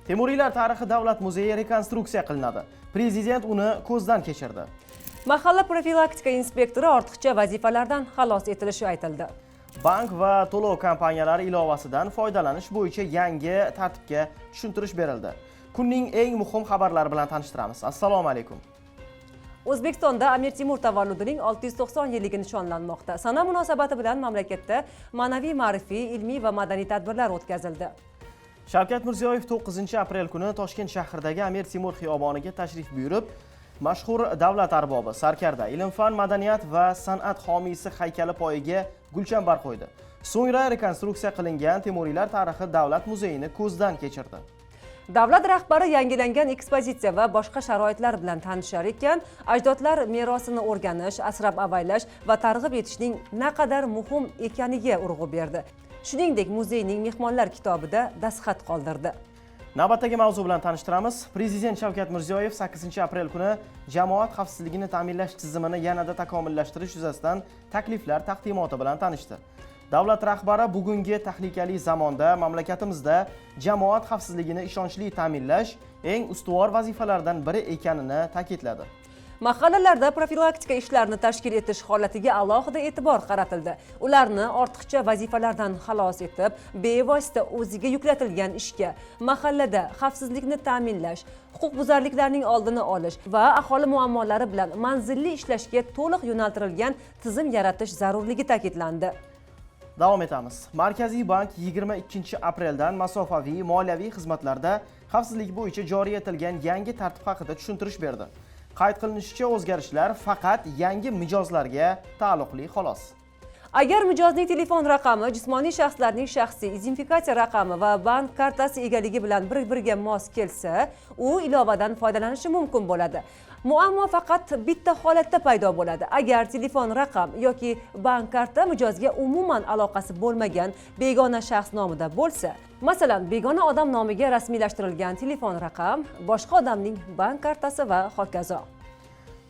Temuriylar tarixi davlat muzeyi rekonstruksiya qilinadi. Prezident uni ko'zdan kechirdi. Mahalla profilaktika inspektori ortiqcha vazifalardan xalos etilishi aytildi. Bank va to'lov kompaniyalari ilovasidan foydalanish bo'yicha yangi tartibga tushuntirish berildi. Kunning eng muhim xabarlari bilan tanishtiramiz. Assalomu alaykum. O'zbekistonda Amir Temur tavalludining 690 yilligi nishonlanmoqda. Sana munosabati bilan mamlakatda ma'naviy, ma'rifiy, ilmiy va madaniy tadbirlar o'tkazildi. Shavkat Mirziyoyev 9-aprel kuni Toshkent shahridagi Amir Temur xiyoboniga tashrif buyurib, mashhur davlat arbobi, sarkarda, ilm-fan, madaniyat va san'at homiysi haykali poyiga gulchambar qo'ydi. So'ngra rekonstruksiya qilingan Temuriylar tarixi davlat muzeyini ko'zdan kechirdi. Davlat rahbari yangilangan ekspozitsiya va boshqa sharoitlar bilan tanishar ekan, ajdodlar merosini o'rganish, asrab-avaylash va targ'ib etishning naqadar muhim ekaniga urg'u berdi. Shuningdek, muzeyning mehmonlar kitobida dastxat qoldirdi. Navbatdagi mavzu bilan tanishtiramiz. Prezident Shavkat Mirziyoyev 8-aprel kuni jamoat xavfsizligini ta'minlash tizimini yanada takomillashtirish yuzasidan takliflar taqdimoti bilan tanishdi. Davlat rahbari bugungi tahlikali zamonda mamlakatimizda jamoat xavfsizligini ishonchli ta'minlash eng ustuvor vazifalardan biri ekanini ta'kidladi. Mahallalarda profilaktika ishlarini tashkil etish holatiga alohida e'tibor qaratildi. Ularni ortiqcha vazifalardan xalos etib, bevosita o'ziga yuklatilgan ishga, mahallada xavfsizlikni ta'minlash, huquqbuzarliklarning oldini olish va aholi muammolari bilan manzilli ishlashga to'liq yo'naltirilgan tizim yaratish zarurligi ta'kidlandi. Davom etamiz. Markaziy bank 22-apreldan masofaviy moliyaviy xizmatlarda xavfsizlik bo'yicha joriy etilgan yangi tartib haqida tushuntirish berdi. Qayd qilinishicha, o'zgarishlar faqat yangi mijozlarga taalluqli xolos. Agar mijozning telefon raqami, jismoniy shaxslarning shaxsiy identifikatsiya raqami va bank kartasi egaligi bilan bir-biriga mos kelsa, u ilovadan foydalanishi mumkin bo'ladi. Muammo faqat bitta holatda paydo bo'ladi. Agar telefon raqam yoki bank karta mijozga umuman aloqasi bo'lmagan begona shaxs nomida bo'lsa, masalan, begona odam nomiga rasmiylashtirilgan telefon raqam, boshqa odamning bank kartasi va hokazo.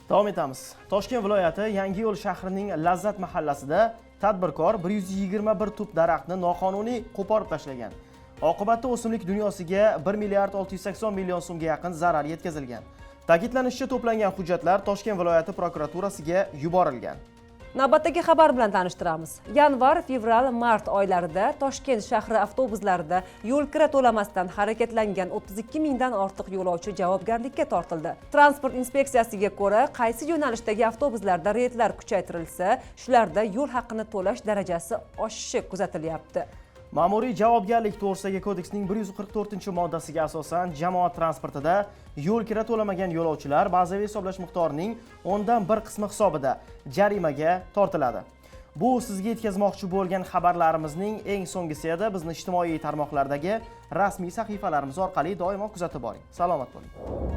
Davom etamiz. Toshkent viloyati Yangiyo'l shahrining Lazzat mahallasida tadbirkor 121 tup daraxtni noqonuniy qo'porib tashlagan. Oqibatda o'simlik dunyosiga 1 milliard 680 million so'mga yaqin zarar yetkazilgan. Ta'kidlanishicha, to'plangan hujjatlar Toshkent viloyati prokuraturasiga yuborilgan. Navbatdagi xabar bilan tanishtiramiz. Yanvar, fevral, mart oylarida Toshkent shahri avtobuslarida yo'l kira to'lamasdan harakatlangan 32 mingdan ortiq yo'lovchi javobgarlikka tortildi. Transport inspeksiyasiga ko'ra, qaysi yo'nalishdagi avtobuslarda reydlar kuchaytirilsa, shularda yo'l haqini to'lash darajasi oshishi kuzatilyapti. Ma'muriy javobgarlik to'g'risidagi kodeksning 144-moddasiga asosan jamoat transportida yo'l kira to'lamagan yo'lovchilar bazaviy hisoblash miqdorining 1/1 qismi hisobida jarimaga tortiladi. Bu sizga yetkazmoqchi bo'lgan xabarlarimizning eng so'nggisi edi. Bizni ijtimoiy tarmoqlardagi rasmiy sahifalarimiz orqali doimo kuzatib boring. Salomat bo'ling.